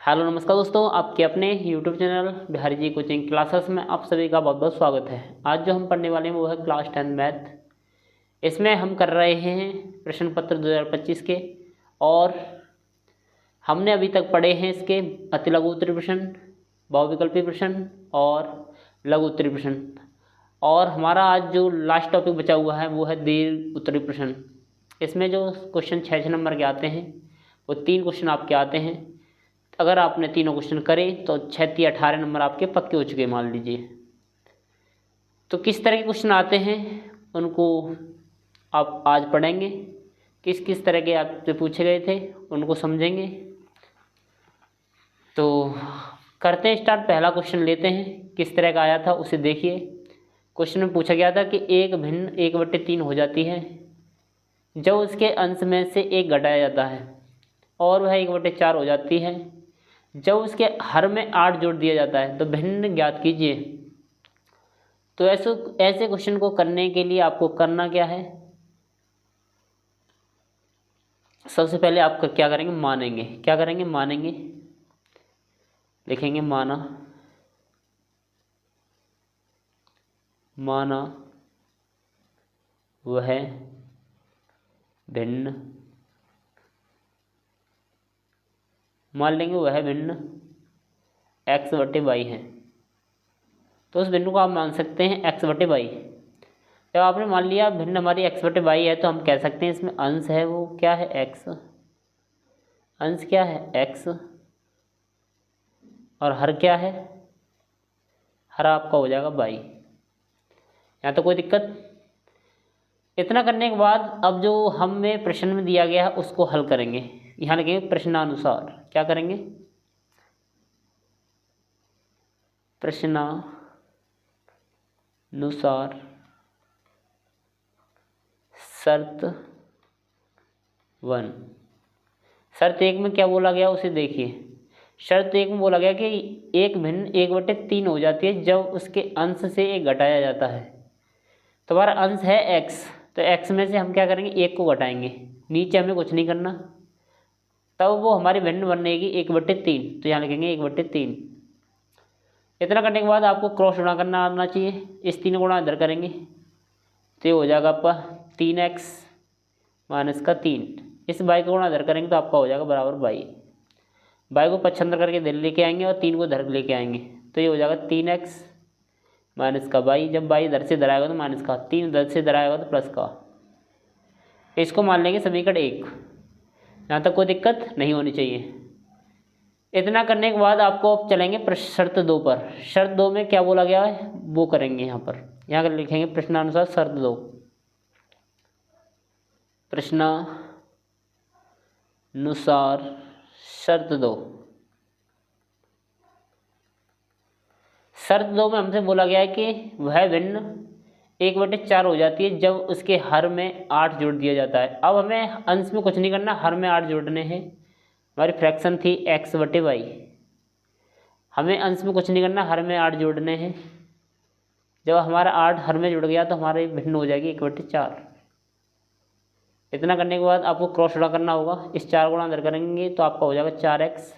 Hello नमस्कार दोस्तों, आपके अपने YouTube channel Bihari ji coaching classes में आप सभी का बहुत बहुत स्वागत है। आज जो हम पढ़ने वाले हैं वो है क्लास 10 मैथ। इसमें हम कर रहे हैं प्रश्न पत्र 2025 के, और हमने अभी तक पढ़े हैं इसके अति लघु उत्तरीय प्रश्न, बहुविकल्पीय प्रश्न और लघु उत्तरीय प्रश्न। और हमारा आज जो लास्ट टॉपिक बचा हुआ है वो है दीर्घ उत्तरीय प्रश्न। इसमें जो क्वेश्चन 6 नंबर के आते हैं वो 3 क्वेश्चन आपके आते हैं। अगर आपने तीनों क्वेश्चन करे तो 6 × 18 नंबर आपके पक्के हो चुके मान लीजिए। तो किस तरह के क्वेश्चन आते हैं उनको आप आज पढ़ेंगे, किस किस तरह के आपसे पूछे गए थे उनको समझेंगे। तो करते हैं स्टार्ट। पहला क्वेश्चन लेते हैं, किस तरह का आया था उसे देखिए। क्वेश्चन में पूछा गया था कि एक भिन्न 1/3 हो जाती है जब उसके अंश में से 1 घटाया जाता है, और वह 1/4 हो जाती है जब उसके हर में 8 जोड़ दिया जाता है, तो भिन्न ज्ञात कीजिए। तो ऐसे क्वेश्चन को करने के लिए आपको करना क्या है, सबसे पहले आप क्या करेंगे, मानेंगे। क्या करेंगे, मानेंगे। लिखेंगे माना, माना वह भिन्न, मान लेंगे वह भिन्न x/y है। तो उस भिन्न को आप मान सकते हैं x/y। जब आपने मान लिया भिन्न हमारी x/y है तो हम कह सकते हैं इसमें अंश है वो क्या है, x। अंश क्या है, x। और हर क्या है, हर आपका हो जाएगा y। यहाँ तो कोई दिक्कत। इतना करने के बाद अब जो हमें प्रश्न में दिया गया है उसको हल करेंगे। यहाँ लिखेंगे प्रश्नानुसार। क्या करेंगे, प्रश्नानुसार शर्त 1। शर्त 1 में क्या बोला गया उसे देखिए। शर्त 1 में बोला गया कि एक भिन्न 1/3 हो जाती है जब उसके अंश से 1 घटाया जाता है। तो हमारा अंश है x, तो x में से हम क्या करेंगे, 1 को घटाएंगे। नीचे हमें कुछ नहीं करना, तब वो हमारी भिन्न बनेगी 1/3। तो यहाँ लिखेंगे 1/3। इतना करने के बाद आपको क्रॉस गुणा करना आना चाहिए। इस 3 गुणा इधर करेंगे तो ये हो जाएगा आपका 3x - 3। इस y को गुणा इधर करेंगे तो आपका हो जाएगा बराबर y। y को पक्षांतर करके इधर लेके आएंगे और 3 को इधर लेके आएंगे तो ये हो जाएगा 3x - y। जब y इधर से इधर आएगा तो माइनस का, 3 इधर से इधर आएगा तो प्लस का। इसको मान लेंगे समीकरण 1। यहाँ तक कोई दिक्कत नहीं होनी चाहिए। इतना करने के बाद आपको अब चलेंगे शर्त 2 पर। शर्त 2 में क्या बोला गया है वो करेंगे। यहाँ कर लिखेंगे प्रश्नानुसार शर्त 2। प्रश्नानुसार शर्त 2। शर्त 2 में हमसे बोला गया है कि वह भिन्न 1/4 हो जाती है जब उसके हर में 8 जोड़ दिया जाता है। अब हमें अंश में कुछ नहीं करना, हर में 8 जोड़ने हैं। हमारी फ्रैक्शन थी x/y। हमें अंश में कुछ नहीं करना, हर में 8 जोड़ने हैं। जब हमारा 8 हर में जुड़ गया तो हमारी भिन्न हो जाएगी 1/4। इतना करने के बाद आपको क्रॉस गुणा करना होगा। इस 4 गुणा इधर करेंगे तो आपका हो जाएगा 4x,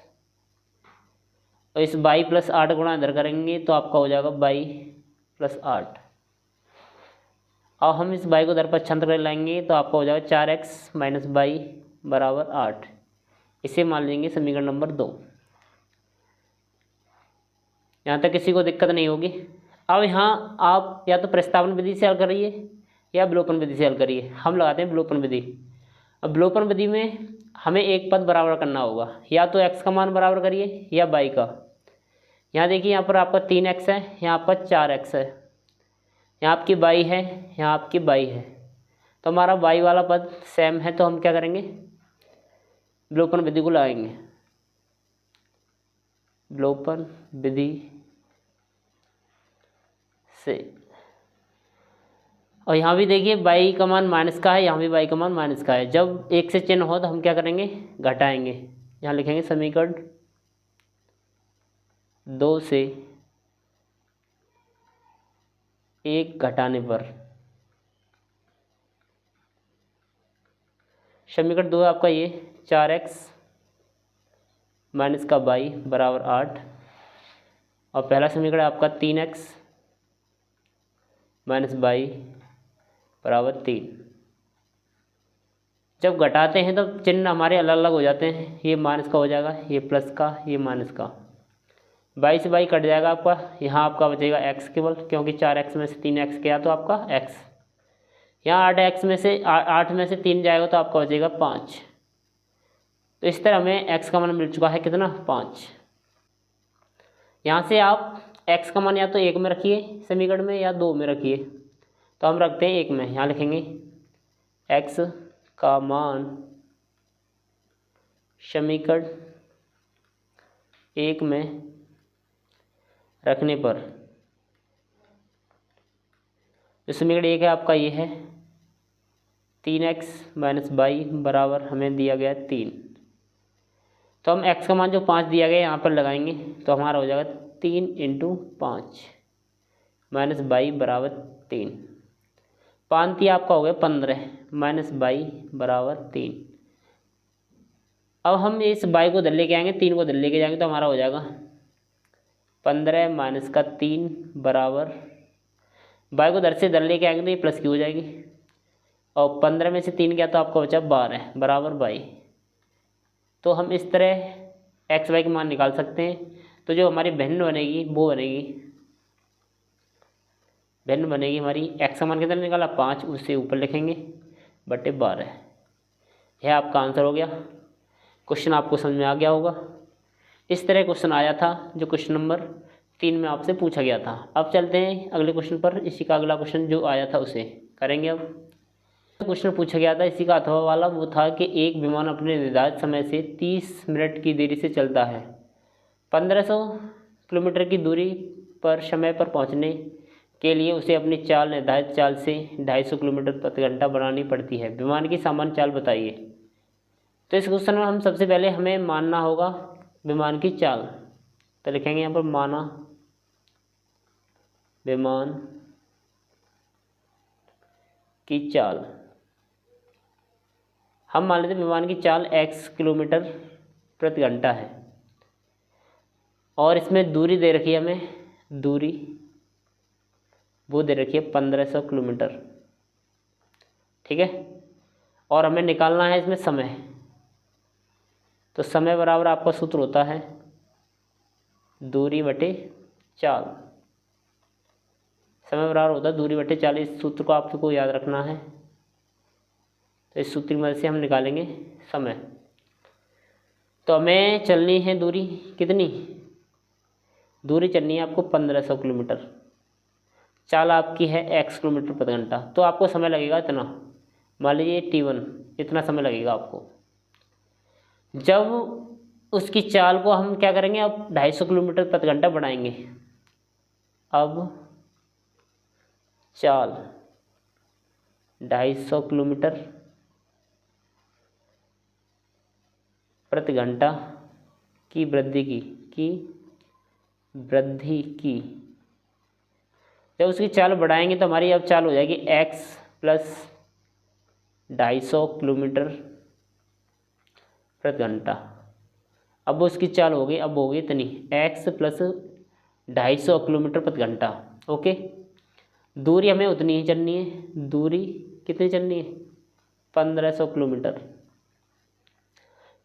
और इस y + 8 गुणा इधर करेंगे तो आपका हो जाएगा y + 8। और हम इस y को इधर पक्षांतर कर लाएंगे तो आपका हो जाएगा 4x - y = 8। इसे मान लेंगे समीकरण नंबर 2। यहाँ तक किसी को दिक्कत नहीं होगी। अब यहाँ आप या तो प्रस्तावना विधि से हल करिए या विलोपन विधि से हल करिए। हम लगाते हैं विलोपन विधि। अब विलोपन विधि में हमें एक पद बराबर करना होगा, या तो x का मान बराबर करिए या y का। यहाँ देखिए, यहाँ पर आपका 3x है, यहाँ आपका 4x है, यहाँ आपकी y है, यहाँ आपकी y है। तो हमारा y वाला पद सेम है, तो हम क्या करेंगे, विलोपन विधि को लगाएंगे। विलोपन विधि से। और यहाँ भी देखिए y का मान माइनस का है, यहाँ भी y का मान माइनस का है। जब 1 से चिन्ह हो तो हम क्या करेंगे, घटाएंगे। यहाँ लिखेंगे समीकरण 2 से 1 घटाने पर। समीकरण 2 आपका ये 4x माइनस का बाई बराबर 8, और पहला समीकरण आपका 3x माइनस बाई बराबर 3। जब घटाते हैं तो चिन्ह हमारे अलग अलग हो जाते हैं, ये माइनस का हो जाएगा, ये प्लस का, ये माइनस का, बाई से बाई कट जाएगा आपका, यहाँ आपका बचेगा x केवल, क्योंकि 4x में से 3x गया तो आपका x, यहाँ 8x में से 8 में से 3 जाएगा तो आपका बचेगा 5। तो इस तरह हमें x का मान मिल चुका है कितना, 5। यहाँ से आप x का मान या तो 1 में रखिए समीकरण में या 2 में रखिए, तो हम रखते हैं 1 में। यहाँ लिखेंगे x का मान समीकरण 1 में रखने पर, जो समीकरण 1 है आपका ये है 3x माइनस बाई बराबर हमें दिया गया 3। तो हम x का मान जो 5 दिया गया यहाँ पर लगाएंगे, तो हमारा हो जाएगा 3 × 5 माइनस बाई बराबर 3। 5 3 आपका हो गया 15 माइनस बाई बराबर 3। अब हम इस बाई को इधर लेके आएंगे, 3 को इधर लेके जाएंगे, तो हमारा हो जाएगा 15 माइनस का 3 बराबर, बाई को इधर से इधर लेके आएंगे तो ये प्लस की हो जाएगी, और 15 में से 3 गया तो आपका बचा 12 बराबर 22। तो हम इस तरह x y के मान निकाल सकते हैं। तो जो हमारी भिन्न बनेगी वो बनेगी, भिन्न बनेगी हमारी, x का मान कितना निकाला 5, उससे ऊपर लिखेंगे बटे 12। यह आपका आंसर हो गया। क्वेश्चन आपको समझ में आ गया होगा। इस तरह क्वेश्चन आया था जो क्वेश्चन नंबर 3 में आपसे पूछा गया था। अब चलते हैं अगले क्वेश्चन पर। इसी का अगला क्वेश्चन जो आया था उसे करेंगे। अब क्वेश्चन पूछा गया था इसी का अथवा वाला, वो था कि एक विमान अपने निर्धारित समय से 30 मिनट की देरी से चलता है। 1500 किलोमीटर की दूरी पर समय पर पहुंचने के लिए उसे अपनी चाल निर्धारित चाल से 250 किलोमीटर प्रति घंटा बनानी पड़ती है। विमान की सामान्य चाल बताइए। तो इस क्वेश्चन में हम सबसे पहले हमें मानना होगा विमान की चाल। तो लिखेंगे यहाँ पर माना विमान की चाल। हम मान लेते विमान की चाल x किलोमीटर प्रति घंटा है, और इसमें दूरी दे रखी है हमें, दूरी वो दे रखी है 1500 किलोमीटर, ठीक है। और हमें निकालना है इसमें समय। तो समय बराबर आपका सूत्र होता है दूरी बटे चाल। समय बराबर होता है दूरी बटे चाल। इस सूत्र को आपको याद रखना है। तो इस सूत्र की मदद से हम निकालेंगे समय। तो हमें चलनी है दूरी कितनी, दूरी चलनी है आपको 1500 किलोमीटर। चाल आपकी है x किलोमीटर प्रति घंटा। तो आपको समय लगेगा इतना, मान लीजिए t1, इतना समय लगेगा आपको। जब उसकी चाल को हम क्या करेंगे, अब 250 किलोमीटर प्रति घंटा बढ़ाएंगे। अब चाल 250 किलोमीटर प्रति घंटा की वृद्धि की जब उसकी चाल बढ़ाएंगे तो हमारी अब चाल हो जाएगी x प्लस 250 किलोमीटर प्रति घंटा। अब उसकी चाल होगी, अब होगी इतनी x प्लस 250 किलोमीटर प्रति घंटा। ओके, दूरी हमें उतनी ही चलनी है। दूरी कितनी चलनी है, 1500 किलोमीटर।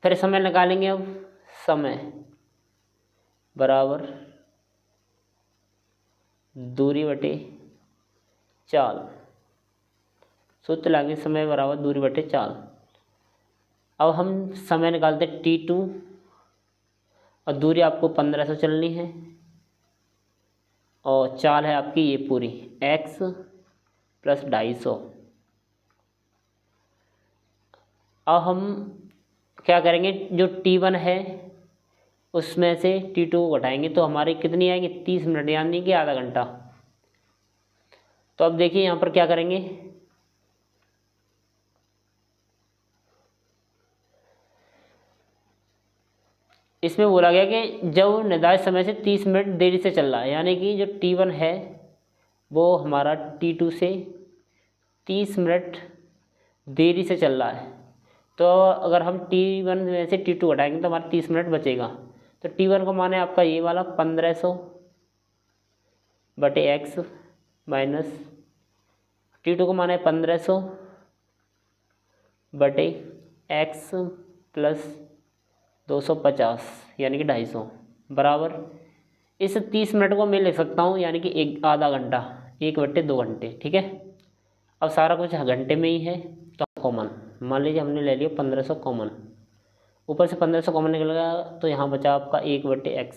फिर समय निकालेंगे। अब समय बराबर दूरी बटे चाल। सूत्र लगाएंगे समय बराबर दूरी बटे चाल। अब हम समय निकालते t2, और दूरी आपको 1500 चलनी है, और चाल है आपकी ये पूरी x प्लस 250। अब हम क्या करेंगे, जो t1 है उसमें से t2 को घटाएंगे तो हमारी कितनी आएगी 30 मिनट, यानी कि आधा घंटा। तो अब देखिए यहाँ पर क्या करेंगे, इसमें बोला गया कि जब निर्धारित समय से 30 मिनट देरी से चल रहा है, यानी कि जो t1 है वो हमारा t2 से 30 मिनट देरी से चल रहा है। तो अगर हम T1 में से T2 घटाएंगे तो हमारा 30 मिनट बचेगा। तो T1 को माने आपका ये वाला 1500/x माइनस T2 को माने 1500/x प्लस 250 यानी कि 250 बराबर इस 30 मिनट को मैं ले सकता हूँ यानी कि एक आधा घंटा, 1/2 घंटे। ठीक है, अब सारा कुछ घंटे में ही है तो कॉमन मान लीजिए हमने ले लिया 1500 कॉमन, ऊपर से 1500 कॉमन निकलेगा तो यहाँ बचा आपका 1/x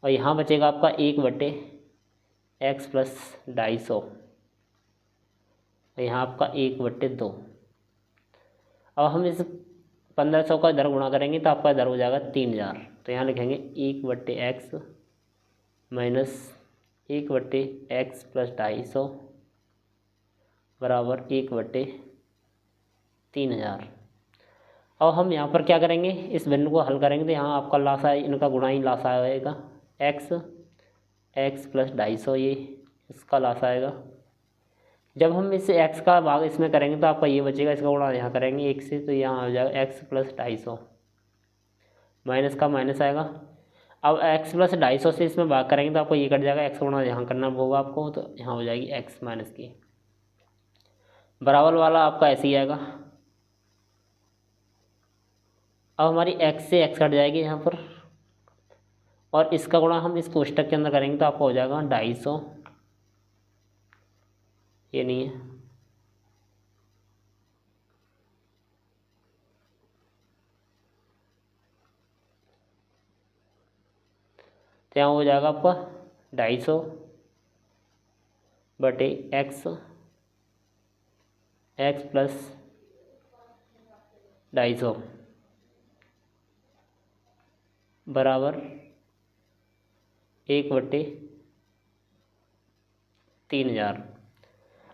और यहाँ बचेगा आपका 1/x प्लस 250 और यहाँ आपका 1/2। अब हम इस 1500 का इधर गुणा करेंगे तो आपका इधर हो जाएगा 3000। तो यहाँ लिखेंगे 1/x माइनस 1/x प्लस 250 बराबर 1/3000। अब हम यहाँ पर क्या करेंगे, इस भिन्न को हल करेंगे तो यहाँ आपका लासा इनका गुणा ही लासा आएगा x प्लस 250 ये इसका लासा आएगा। जब हम इस x का भाग इसमें करेंगे तो आपका ये बचेगा, इसका गुणा यहाँ करेंगे 1 से तो यहाँ आ जाएगा x प्लस 250 माइनस का माइनस आएगा। अब x प्लस 250 से इसमें भाग करेंगे तो आपको ये कट जाएगा, x गुणा यहाँ करना होगा आपको तो यहाँ हो जाएगी x माइनस की बराबर वाला आपका ऐसे ही आएगा। अब हमारी x से x कट जाएगी यहाँ पर और इसका गुणा हम इस कोष्टक के अंदर करेंगे तो आपको हो जाएगा 250, ये नहीं है तो यहाँ हो जाएगा आपका 250/x प्लस 250 बराबर 1/3000।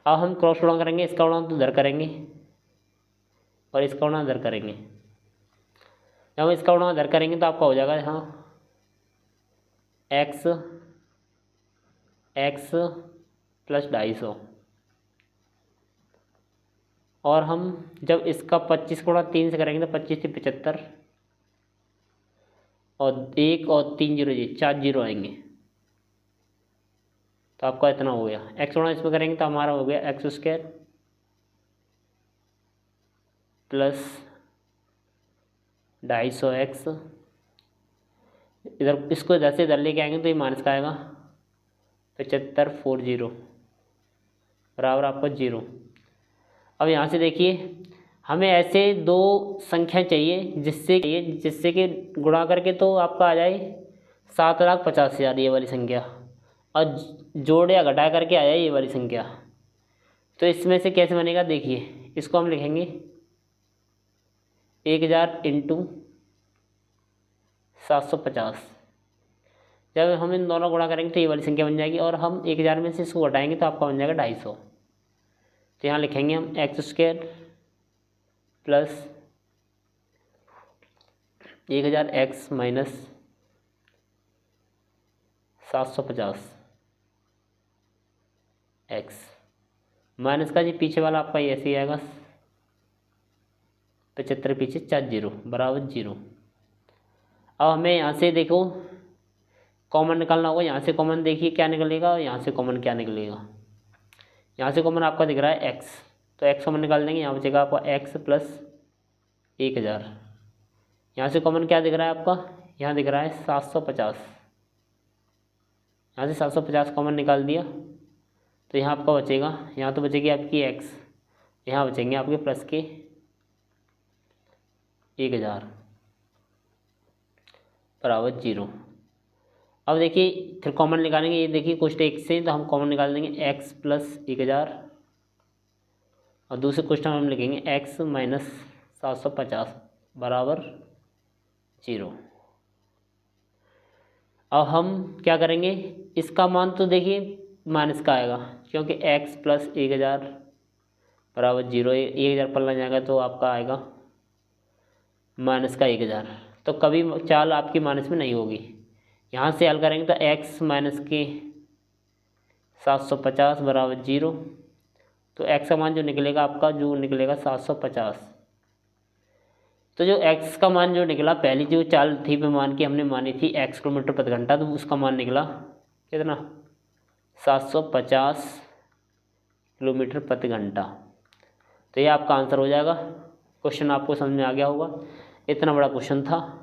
अब हम क्रॉस गुणा करेंगे, इसका गुणा तो इधर करेंगे और इसका गुणा इधर करेंगे। जब हम इसका गुणा इधर करेंगे तो आपका हो जाएगा यहाँ x प्लस 250 और हम जब इसका 25 गुणा 3 से करेंगे तो 25 से 75 और 1 और 3 जीरो जी 4 जीरो आएंगे तो आपका इतना हो गया। x गुणा इसमें करेंगे तो हमारा हो गया x² प्लस 250x इधर इसको इधर से इधर लेके आएंगे तो ये माइनस का आएगा 7540 बराबर आपका 0। अब यहाँ से देखिए हमें ऐसे दो संख्या चाहिए जिससे कि गुणा करके तो आपका आ जाए 7,50,000 ये वाली संख्या और जोड़ या घटा करके आ जाए ये वाली संख्या। तो इसमें से कैसे बनेगा देखिए, इसको हम लिखेंगे 1000 इंटू 750। जब हम इन दोनों गुणा करेंगे तो ये वाली संख्या बन जाएगी और हम 1000 में से इसको घटाएंगे तो आपका बन जाएगा 250। तो यहाँ लिखेंगे हम x² plus 1000x minus 750x minus का जी पीछे वाला आपका ये ऐसे ही आएगा 75 पीछे 4 जीरो बराबर 0। अब हमें यहाँ से देखो कॉमन निकालना होगा, यहाँ से कॉमन देखिए क्या निकलेगा और यहाँ से कॉमन क्या निकलेगा। यहाँ से कॉमन आपका दिख रहा है x तो x कॉमन निकाल देंगे, यहाँ बचेगा आपका x प्लस 1000। यहाँ से कॉमन क्या दिख रहा है आपका, यहाँ दिख रहा है 750, यहाँ से 750 कॉमन निकाल दिया तो यहाँ आपका बचेगा, यहाँ तो बचेगी आपकी x, यहाँ बचेंगे आपके प्लस के 1000 बराबर 0। अब देखिए फिर कॉमन निकालेंगे, ये देखिए कुछ एक से तो हम कॉमन निकाल देंगे x प्लस 1000 और दूसरे क्वेश्चन में हम लिखेंगे x माइनस 750 बराबर 0। अब हम क्या करेंगे, इसका मान तो देखिए माइनस का आएगा क्योंकि x प्लस 1000 बराबर 0, 1000 पलना जाएगा तो आपका आएगा माइनस का 1000। तो कभी चाल आपकी माइनस में नहीं होगी। यहाँ से हल करेंगे तो x माइनस के 750 बराबर 0। तो x का मान जो निकलेगा आपका जो निकलेगा 750 तो जो x का मान जो निकला, पहली जो चाल थी पैमान की हमने मानी थी x किलोमीटर प्रति घंटा, तो उसका मान निकला कितना 750 किलोमीटर प्रति घंटा। तो ये आपका आंसर हो जाएगा। क्वेश्चन आपको समझ में आ गया होगा, इतना बड़ा क्वेश्चन था।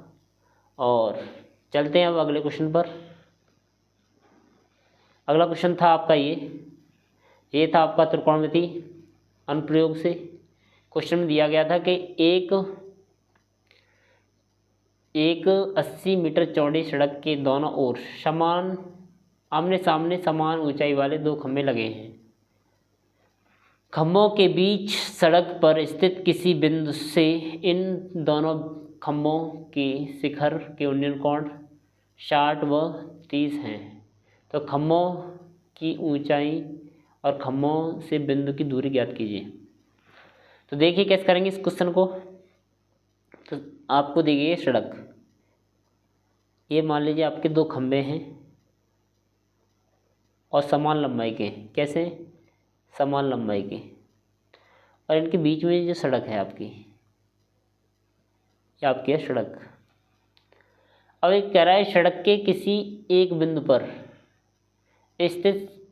और चलते हैं अब अगले क्वेश्चन पर। अगला क्वेश्चन था आपका ये था आपका त्रिकोणमिति अनुप्रयोग से। क्वेश्चन में दिया गया था कि एक 80 मीटर चौड़ी सड़क के दोनों ओर आमने सामने समान ऊंचाई वाले दो खंभे लगे हैं। खंभों के बीच सड़क पर स्थित किसी बिंदु से इन दोनों खंभों के शिखर के उन्नयन कोण 60 व 30 हैं। तो खंभों की ऊंचाई और खंभों से बिंदु की दूरी ज्ञात कीजिए। तो देखिए कैसे करेंगे इस क्वेश्चन को। तो आपको देखिए सड़क, ये मान लीजिए आपके दो खंभे हैं और समान लंबाई के। कैसे? समान लंबाई के। और इनके बीच में जो सड़क है आपकी, ये आपकी है सड़क। अब एक कह रहा है सड़क के किसी एक बिंदु पर स्थित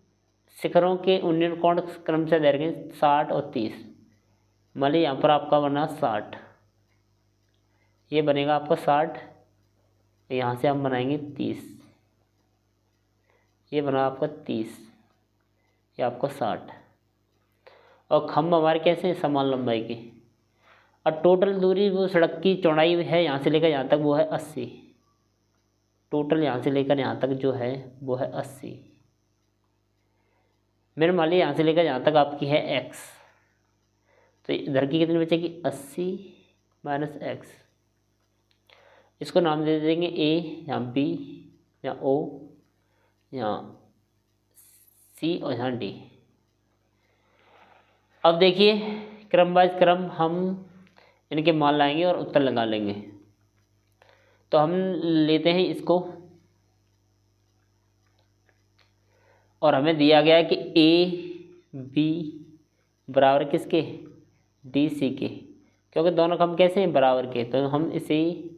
शिखरों के उन्नयन कोण क्रमशः दैर्घ्य 60 और 30। मान लीजिए यहाँ पर आपका बना 60, ये बनेगा आपका 60, यहाँ से हम बनाएंगे 30, ये बना आपका 30, ये आपका 60। और खंभ हमारे कैसे हैं? समान लंबाई के। और टोटल दूरी वो सड़क की चौड़ाई है यहाँ से लेकर यहाँ तक वो है 80। टोटल यहाँ से लेकर यहाँ तक जो है वो है 80। मेरे मान लीजिए यहाँ से लेकर यहाँ तक आपकी है x, तो इधर की कितनी बचेगी 80 माइनस x। इसको नाम दे देंगे a, यहाँ b, यहाँ o, यहाँ c और यहाँ d। अब देखिए क्रम बाय क्रम हम इनके मान लाएंगे और उत्तर लगा लेंगे। तो हम लेते हैं इसको, और हमें दिया गया है कि ए बी बराबर किसके? डी सी के, क्योंकि दोनों खंभ कैसे हैं? बराबर के। तो हम इसे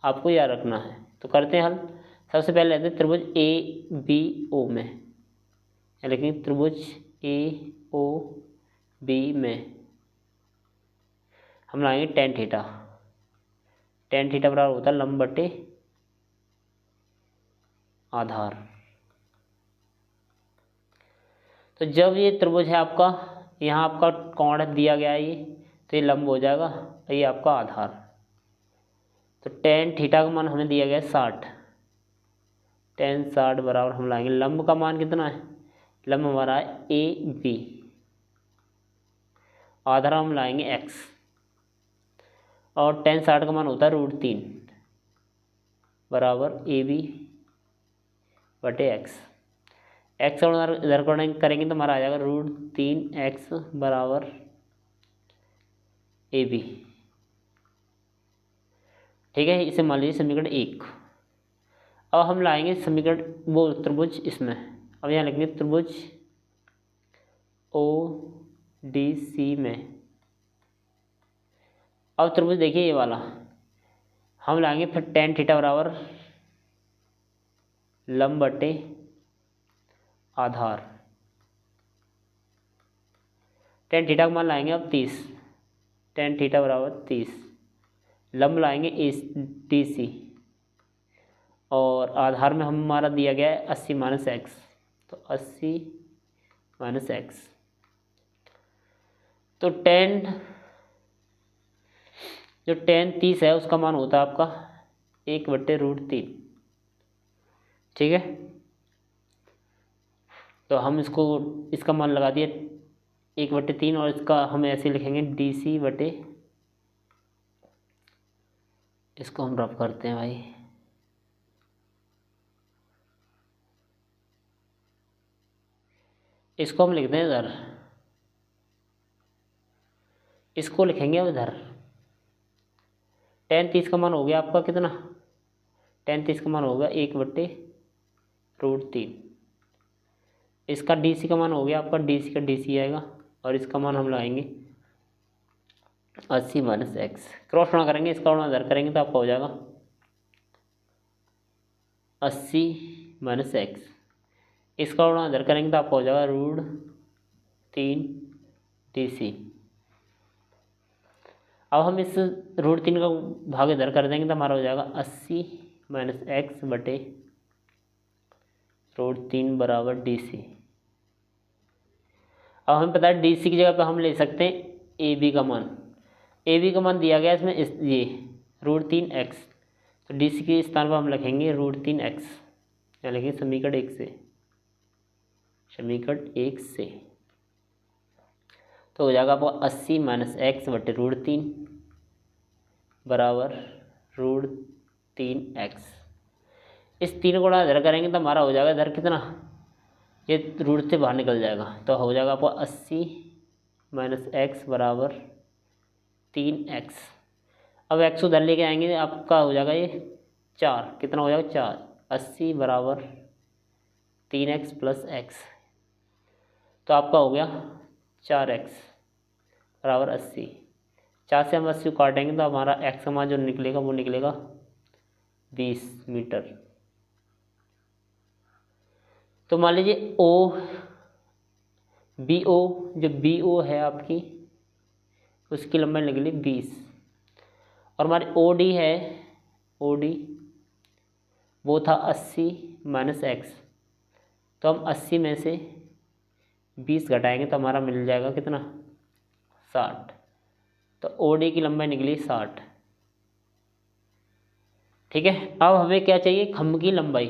आपको याद रखना है। तो करते हैं हल। सबसे पहले लेते हैं त्रिभुज ए बी ओ में, लेकिन त्रिभुज ए ओ बी में हम लाएंगे टेन थीटा। टेन थीटा बराबर होता है लंब बटे आधार। तो जब ये त्रिभुज है आपका, यहाँ आपका कोण दिया गया है ये, तो ये लंब हो जाएगा और ये आपका आधार। तो टेन थीटा का मान हमें दिया गया है 60। टेन 60 बराबर हम लाएंगे लंब का मान कितना है? लंब हमारा है ए बी, आधार हम लाएंगे x। और टेन 60 का मान होता है √3 बराबर ए बी बटे x। x और इधर करेंगे तो हमारा आ जाएगा √3x बराबर ए बी। ठीक है, इसे मान लीजिए समीकरण 1। अब हम लाएंगे समीकरण वो त्रिभुज इसमें। अब यहाँ लिखेंगे त्रिभुज ओ डी सी में। अब त्रिभुज देखिए ये वाला हम लाएंगे फिर टेन थीटा बराबर लंब बटे आधार। टेन थीटा का मान लाएंगे अब 30। टेन थीटा बराबर 30, लंब लाएंगे ए डी सी, और आधार में हमारा दिया गया है 80 माइनस एक्स। तो 80 माइनस एक्स, तो जो टेन 30 है उसका मान होता है आपका 1/√3। ठीक है, तो हम इसका मान लगा दिए 1/3, और इसका हम ऐसे लिखेंगे डी सी बटे, इसको हम रफ करते हैं भाई। इसको हम लिखते हैं इधर, इसको लिखेंगे उधर। टेन 30 का मान हो गया आपका कितना? टेन 30 का मान हो गया 1/√3। इसका डी सी का मान हो गया आपका, डी सी का डी सी आएगा, और इसका मान हम लाएंगे 80 माइनस एक्स, क्रॉस गुणा करेंगे, इसका गुणा इधर करेंगे तो आपका हो जाएगा 80 माइनस एक्स, इसका गुणा इधर करेंगे तो आपका हो जाएगा √3 DC। अब हम इस √3 का भाग इधर कर देंगे तो हमारा हो जाएगा 80 माइनस एक्स बटे √3 बराबर DC। अब हमें पता है DC की जगह पे हम ले सकते हैं AB का मान, AB का मान दिया गया इसमें ये √3x, तो DC के स्थान पर हम लिखेंगे √3x, या लिखेंगे समीकरण 1 से, समीकरण 1 से। तो हो जाएगा आपको 80 माइनस एक्स बटे √3 बराबर √3x। इस 3 गुणा इधर करेंगे तो हमारा हो जाएगा इधर कितना, ये रूट से बाहर निकल जाएगा, तो हो जाएगा आपको 80 माइनस एक्स बराबर 3x। अब x उधर लेके आएंगे आपका हो जाएगा ये 4, कितना हो जाएगा 4, 80 बराबर 3x प्लस x, तो आपका हो गया 4x बराबर 80। 4 से हम 80 को काटेंगे तो हमारा x का मान जो निकलेगा वो निकलेगा 20 मीटर। तो मान लीजिए जो BO है आपकी, उसकी लंबाई निकली 20, और हमारी OD है, OD वो था 80 माइनस एक्स, तो हम 80 में से 20 घटाएंगे तो हमारा मिल जाएगा कितना 60, तो OD की लंबाई निकली 60। ठीक है, अब हमें क्या चाहिए, खंभ की लंबाई।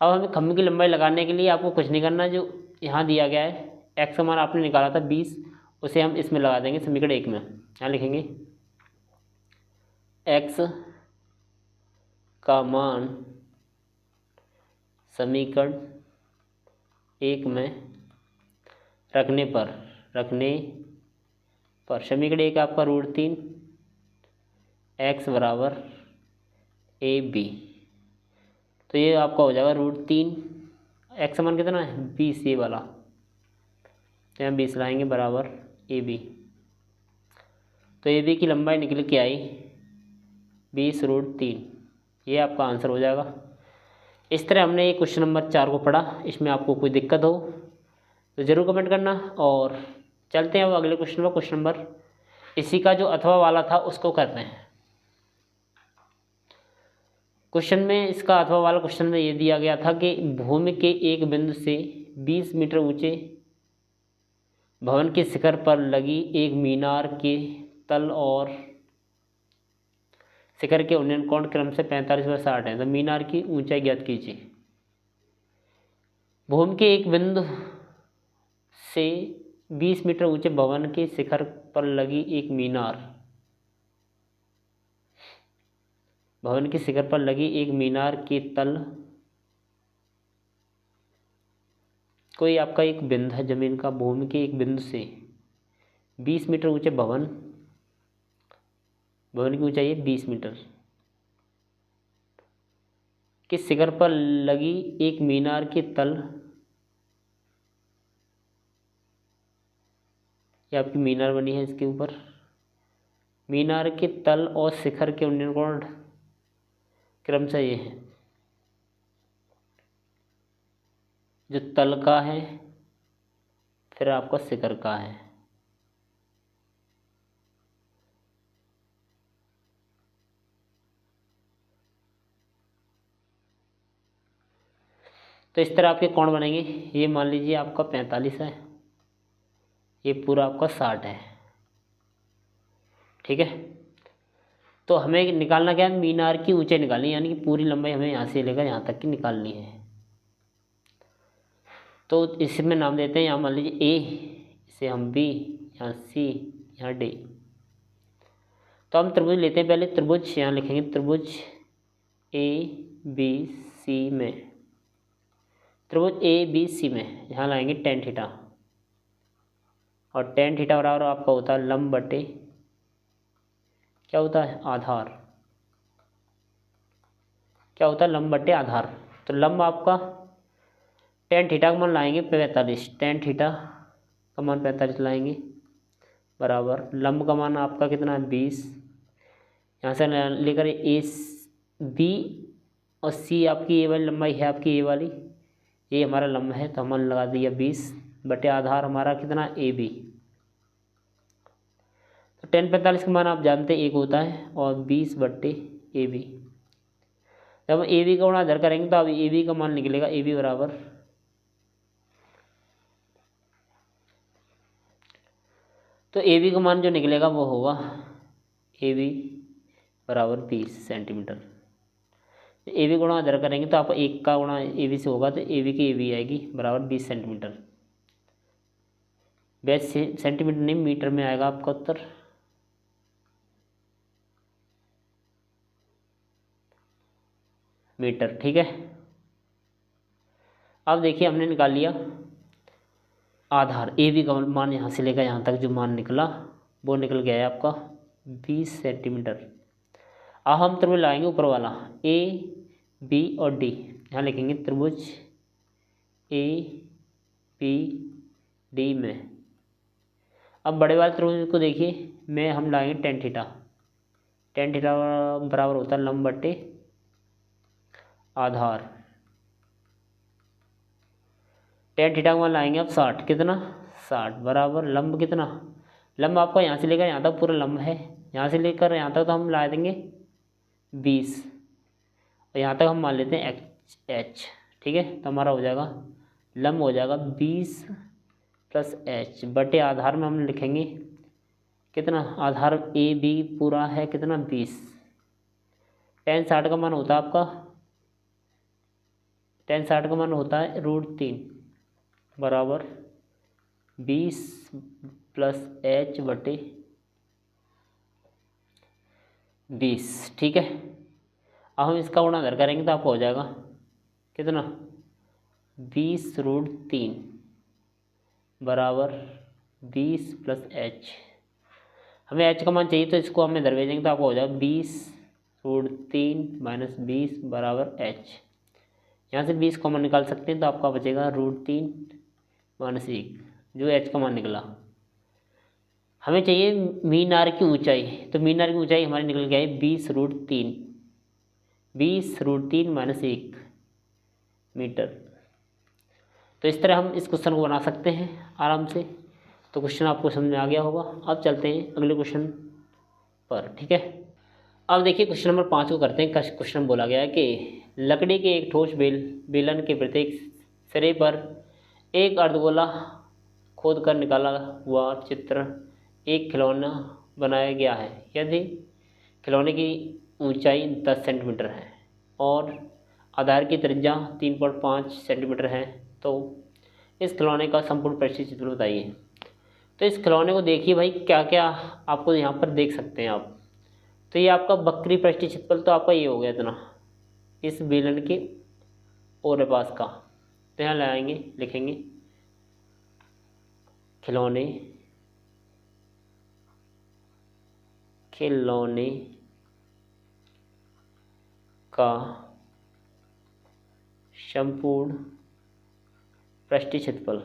अब हमें खंभ की लंबाई लगाने के लिए आपको कुछ नहीं करना, जो यहाँ दिया गया है x का मान आपने निकाला था 20, उसे हम इसमें लगा देंगे समीकरण 1 में। यहाँ लिखेंगे x का मान समीकरण 1 में रखने पर समीकरण 1 आपका √3 x बराबर AB, तो ये आपका हो जाएगा √3, x मान कितना है 20, ये वाला, तो यहाँ 20 लाएंगे बराबर AB, तो AB की लंबाई निकल के आई 20√3, ये आपका आंसर हो जाएगा। इस तरह हमने ये क्वेश्चन नंबर 4 को पढ़ा। इसमें आपको कोई दिक्कत हो तो ज़रूर कमेंट करना, और चलते हैं अब अगले क्वेश्चन पर। क्वेश्चन नंबर इसी का जो अथवा वाला था उसको करते हैं। क्वेश्चन में इसका अथवा वाला क्वेश्चन में ये दिया गया था कि भूमि के एक बिंदु से 20 मीटर ऊंचे भवन के शिखर पर लगी एक मीनार के तल और शिखर के उन्नयन कोण क्रम से 45 व 60 है, तो मीनार की ऊंचाई ज्ञात कीजिए। भूमि के एक बिंदु से 20 मीटर ऊंचे भवन के शिखर पर लगी एक मीनार, भवन के शिखर पर लगी एक मीनार के तल, कोई आपका एक बिंदु है जमीन का, भूमि के एक बिंदु से 20 मीटर ऊंचे भवन की ऊंचाई है 20 मीटर, के शिखर पर लगी एक मीनार के तल, ये आपकी मीनार बनी है, इसके ऊपर मीनार के तल और शिखर के उन्नयन कोण क्रमशः ये है, जो तल का है फिर आपका शिखर का है। तो इस तरह आपके कोण बनेंगे। ये मान लीजिए आपका 45 है, ये पूरा आपका 60 है। ठीक है, तो हमें निकालना क्या है, मीनार की ऊंचाई निकालनी है, यानी कि पूरी लंबाई हमें यहाँ से लेकर यहाँ तक की निकालनी है। तो इसमें नाम देते हैं, यहाँ मान लीजिए A, इसे हम B, यहाँ C, यहाँ D। तो हम त्रिभुज लेते हैं पहले, त्रिभुज यहाँ लिखेंगे त्रिभुज ABC में, त्रिभुज ABC में यहाँ लाएंगे tan थीटा, और tan थीटा बराबर आपका होता है लंब बटे क्या होता है आधार, क्या होता है लंब बटे आधार। तो लंब आपका tan थीटा का मान लाएंगे 45, tan थीटा का मान 45 लाएंगे, बराबर लंब का मान आपका कितना है 20, यहाँ से लेकर ए बी और सी आपकी ये वाली लंबाई है, आपकी ये वाली, ये हमारा लंब है, तो हमने लगा दिया 20 बटे आधार हमारा कितना ए बी। तो 10/45 का मान आप जानते हैं 1 होता है, और 20 बट्टे ए बी। जब हम ए बी का गुणा इधर करेंगे तो अब ए बी का मान निकलेगा ए बी बराबर, तो ए बी का मान जो निकलेगा वो होगा ए बी बराबर 20 सेंटीमीटर। ए बी गुणा इधर करेंगे तो आप 1 का गुणा ए बी से होगा, तो ए बी की ए बी आएगी बराबर 20 सेंटीमीटर। 20 सेंटीमीटर नहीं, मीटर में आएगा आपका उत्तर। मीटर, ठीक है। अब देखिए हमने निकाल लिया आधार, ए बी का मान यहाँ से लेकर यहाँ तक जो मान निकला वो निकल गया है आपका 20 सेंटीमीटर। अब हम त्रिभुज लाएंगे ऊपर वाला ए बी और डी, यहाँ लिखेंगे त्रिभुज ए बी डी में। अब बड़े वाले त्रिभुज को देखिए, में हम लाएंगे टेन थीटा। टेन थीटा बराबर होता है लंब बट्टे आधार। टेन थीटा का मान लाएंगे अब 60, कितना 60 बराबर लंब कितना, लंब आपका यहाँ से लेकर यहाँ तक पूरा लंब है, यहाँ से लेकर यहाँ तक तो हम ला देंगे 20, और यहाँ तक हम मान लेते हैं एच, ठीक है। तो हमारा हो जाएगा लंब हो जाएगा 20 प्लस एच बटे आधार में हम लिखेंगे कितना, आधार ए बी पूरा है कितना 20। टेन 60 का मान होता है आपका, टेन 60 का मान होता है √3 बराबर 20 प्लस एच बटे 20, ठीक है। अब हम इसका गुणा अगर करेंगे तो आपको हो जाएगा कितना 20√3 बराबर 20 प्लस एच। हमें एच का मान चाहिए तो इसको हमें इधर भेजेंगे तो आपको हो जाएगा 20√3 माइनस 20 बराबर एच। यहाँ से 20 कॉमन निकाल सकते हैं तो आपका बचेगा √3 माइनस 1, जो एच का मान निकला। हमें चाहिए मीनार की ऊंचाई, तो मीनार की ऊंचाई हमारी निकल गई 20√3, 20√3 माइनस 1 मीटर। तो इस तरह हम इस क्वेश्चन को बना सकते हैं आराम से। तो क्वेश्चन आपको समझ में आ गया होगा। अब चलते हैं अगले क्वेश्चन पर, ठीक है। अब देखिए क्वेश्चन नंबर 5 को करते हैं। क्वेश्चन बोला गया है कि लकड़ी के एक ठोस बेलन के प्रत्येक सिरे पर एक अर्धगोला खोद कर निकाला हुआ चित्र एक खिलौना बनाया गया है। यदि खिलौने की ऊंचाई 10 सेंटीमीटर है और आधार की त्रिज्या 3.5 सेंटीमीटर है, तो इस खिलौने का संपूर्ण पृष्ठीय चित्र बताइए। तो इस खिलौने को देखिए भाई, क्या क्या आपको यहाँ पर देख सकते हैं आप। तो ये आपका वक्री पृष्ठीय क्षेत्रफल तो आपका ये हो गया इतना, इस बेलन के और पास का। तो यहाँ लगाएंगे, लिखेंगे खिलौने का संपूर्ण पृष्ठीय क्षेत्रफल,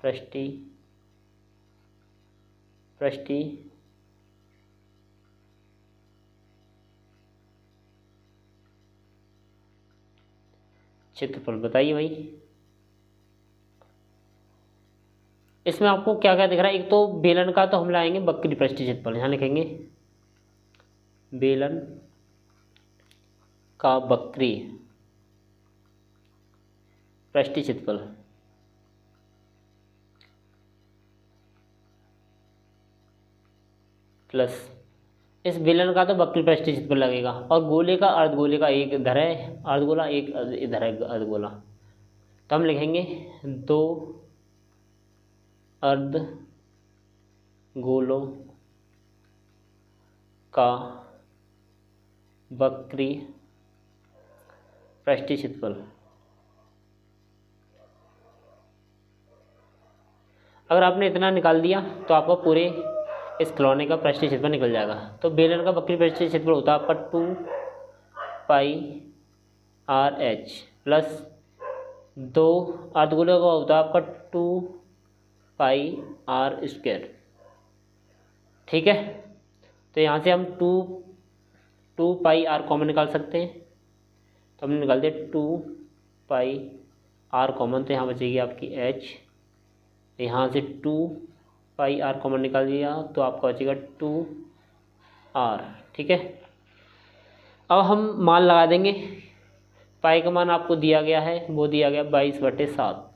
पृष्ठीय क्षेत्रफल बताइए भाई। इसमें आपको क्या क्या दिख रहा है। एक तो बेलन का तो हम लाएंगे वक्री पृष्ठीय क्षेत्रफल, यहाँ लिखेंगे बेलन का वक्री पृष्ठीय क्षेत्रफल प्लस इस बेलन का तो वक्री पृष्ठीय क्षेत्रफल लगेगा, और गोले का अर्धगोले का एक इधर है अर्धगोला, एक इधर है अर्धगोला। तो हम लिखेंगे 2 अर्धगोलों का वक्री पृष्ठीय क्षेत्रफल। अगर आपने इतना निकाल दिया तो आपका पूरे इस खिलौने का पृष्ठीय क्षेत्रफल निकल जाएगा। तो बेलन का वक्री पृष्ठीय क्षेत्रफल होता है आपका 2πRH प्लस 2 अर्धगोले का होता है आपका 2 पाई आर स्क्वायर। ठीक है, तो यहाँ से हम टू पाई आर कॉमन निकाल सकते हैं, तो हमने निकाल दिया 2 पाई आर कॉमन, तो यहाँ बचेगी आपकी एच। यहाँ से 2 पाई आर कॉमन निकाल दिया तो आपका बचेगा 2 आर। ठीक है, अब हम मान लगा देंगे। पाई का मान आपको दिया गया है, वो दिया गया 22/7।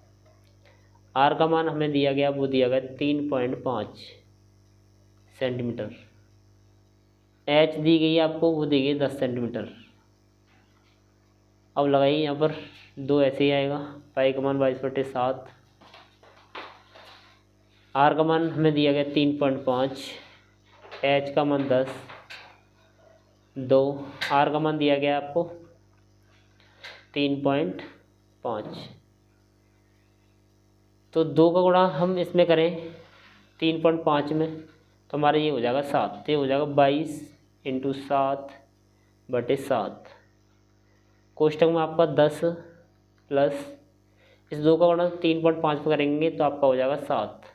आर का मान हमें दिया गया, वो दिया गया 3.5 सेंटीमीटर। एच दी गई है आपको, वो दी गई 10 सेंटीमीटर। अब लगाइए यहाँ पर 2 ऐसे ही आएगा। पाई का मान 22/7, आर का मान हमें दिया गया 3.5, एच का मान 10, 2 आर का मान दिया गया आपको 3.5। तो 2 का गुणा हम इसमें करें 3.5 में, तो हमारा ये हो जाएगा 7। तो ये हो जाएगा 22 × 7/7। कोष्टक में आपका 10 प्लस इस 2 का गुणा 3.5 में करेंगे तो आपका हो जाएगा 7।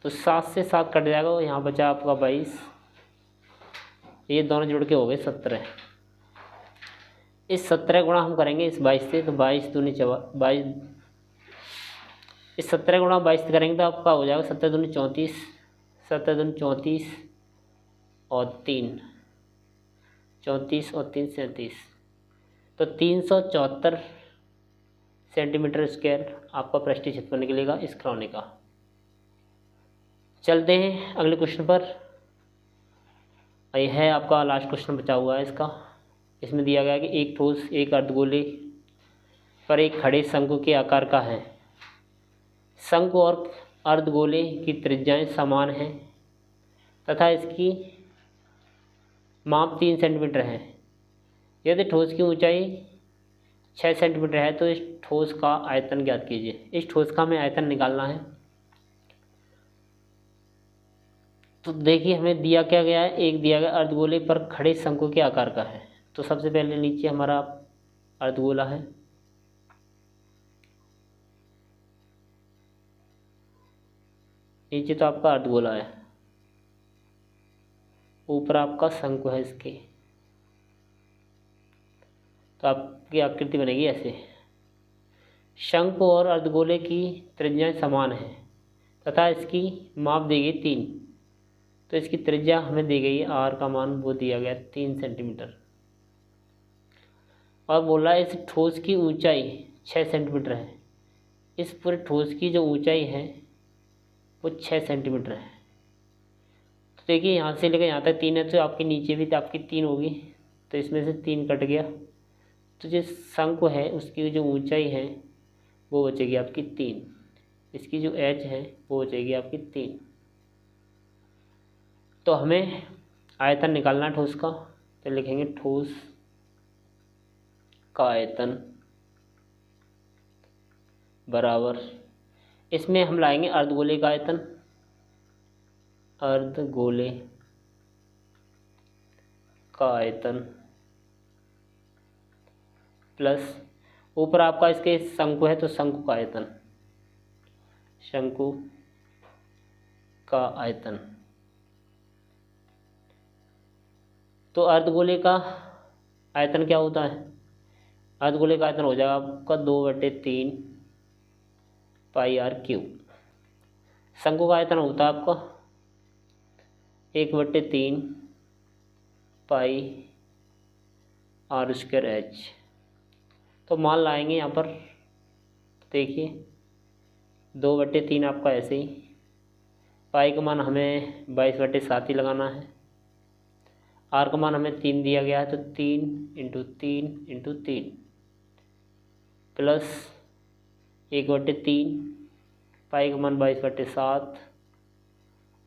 तो 7 से 7 कट जाएगा और यहाँ बचा आपका 22। ये दोनों जुड़ के हो गए 17। इस 17 गुणा हम करेंगे इस 22 से, तो 22 दूनी 22, इस 17 गुणा 22 से करेंगे तो आपका हो जाएगा 17 दूनी 34, 17 दूनी 34 और 3, 34 और 3 37, तो 374 सेंटीमीटर स्क्वायर आपका पृष्ठीय क्षेत्रफल निकलेगा इस खिलौने का। चलते हैं अगले क्वेश्चन पर। ये है आपका लास्ट क्वेश्चन बचा हुआ है इसका। इसमें दिया गया है कि एक ठोस एक अर्धगोले पर एक खड़े शंकु के आकार का है। शंकु और अर्धगोले की त्रिज्याएं समान हैं तथा इसकी माप 3 सेंटीमीटर है। यदि ठोस की ऊंचाई 6 सेंटीमीटर है तो इस ठोस का आयतन ज्ञात कीजिए। इस ठोस का हमें आयतन निकालना है। तो देखिए हमें दिया क्या गया है, एक दिया गया अर्धगोले पर खड़े शंकु के आकार का है। तो सबसे पहले नीचे हमारा अर्धगोला है, नीचे तो आपका अर्धगोला है, ऊपर आपका शंकु है इसके। तो आपकी आकृति बनेगी ऐसे। शंकु और अर्धगोले की त्रिज्याएं समान हैं तथा इसकी माप दी गई 3। तो इसकी त्रिज्या हमें दी गई है, आर का मान वो दिया गया 3 सेंटीमीटर। और बोला इस ठोस की ऊंचाई 6 सेंटीमीटर है। इस पूरे ठोस की जो ऊंचाई है वो 6 सेंटीमीटर है। तो देखिए यहाँ से लेकर यहाँ तक 3 है, तो आपके नीचे भी तो आपकी 3 होगी, तो इसमें से 3 कट गया। तो जो शंकु है उसकी जो ऊंचाई है वो बचेगी आपकी 3, इसकी जो एच है वो बचेगी आपकी 3। तो हमें आयतन निकालना है ठोस का। तो लिखेंगे ठोस का आयतन बराबर, इसमें हम लाएंगे अर्धगोले का आयतन, अर्धगोले का आयतन प्लस ऊपर आपका इसके शंकु है तो शंकु का आयतन, शंकु का आयतन। तो अर्धगोले का आयतन क्या होता है, अर्धगोले का आयतन हो जाएगा आपका 2/3 पाई आर क्यूब। शंकु का आयतन होता है आपका 1/3 पाई आर स्क्वायर एच। तो मान लाएंगे यहाँ पर, देखिए 2/3 आपका ऐसे ही, पाई का मान हमें 22/7 ही लगाना है, आर का मान हमें 3 दिया गया है, तो 3 × 3 × 3 प्लस 1/3, पाई का मान 22/7,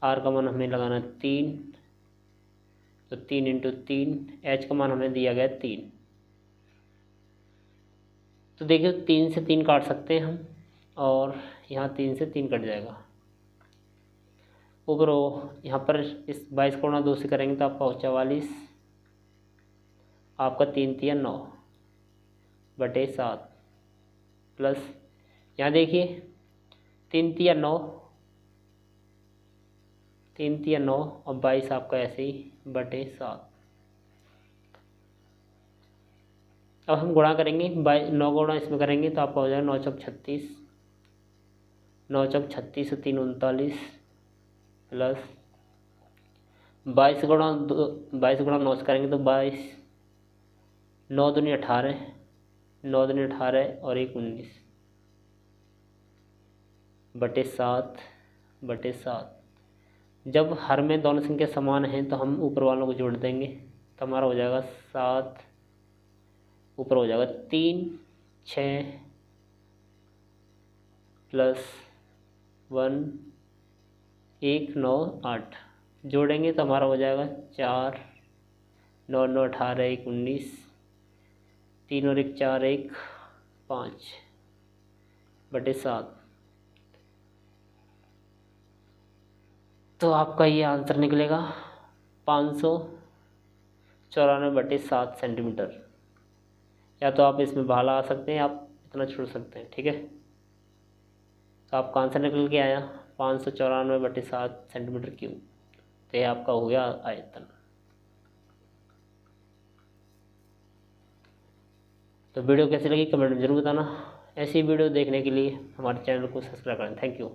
आर का मान हमें लगाना 3, तो 3 × 3, एच का मान हमें दिया गया 3। तो देखिए 3 से 3 काट सकते हैं हम, और यहाँ 3 से 3 कट जाएगा। ऊपर यहाँ पर इस 22 को 2 से करेंगे तो आपका 44, आपका 3 × 3 = 9/7 प्लस यहाँ देखिए 3 तिया 9, 3 तिया 9 और 22 आपका ऐसे ही बटे 7। अब हम गुणा करेंगे, 9 गुणा इसमें करेंगे तो आपका हो जाएगा 9 चौक 36, 9 चौक 36 और 3 39 प्लस 22 गुणा 9 से करेंगे तो 22, 9 दूनी 18, 9 दूनी 18 और 1 19 बटे 7। जब हर में दोनों संख्या समान हैं तो हम ऊपर वालों को जोड़ देंगे तो हमारा हो जाएगा 7, ऊपर हो जाएगा 3 6 प्लस 1 1 9 8, जोड़ेंगे तो हमारा हो जाएगा 4, 9 9 18 1 19, 3 और 1 4 1 5 बटे 7। तो आपका ये आंसर निकलेगा 594 बटे 7 सेंटीमीटर। या तो आप इसमें भाला आ सकते हैं, आप इतना छोड़ सकते हैं, ठीक है। तो आपका आंसर निकल के आया 594 बटे 7 सेंटीमीटर क्यूब। तो ये आपका हो गया आयतन। तो वीडियो कैसी लगी कमेंट में ज़रूर बताना। ऐसी वीडियो देखने के लिए हमारे चैनल को सब्सक्राइब करें। Thank you.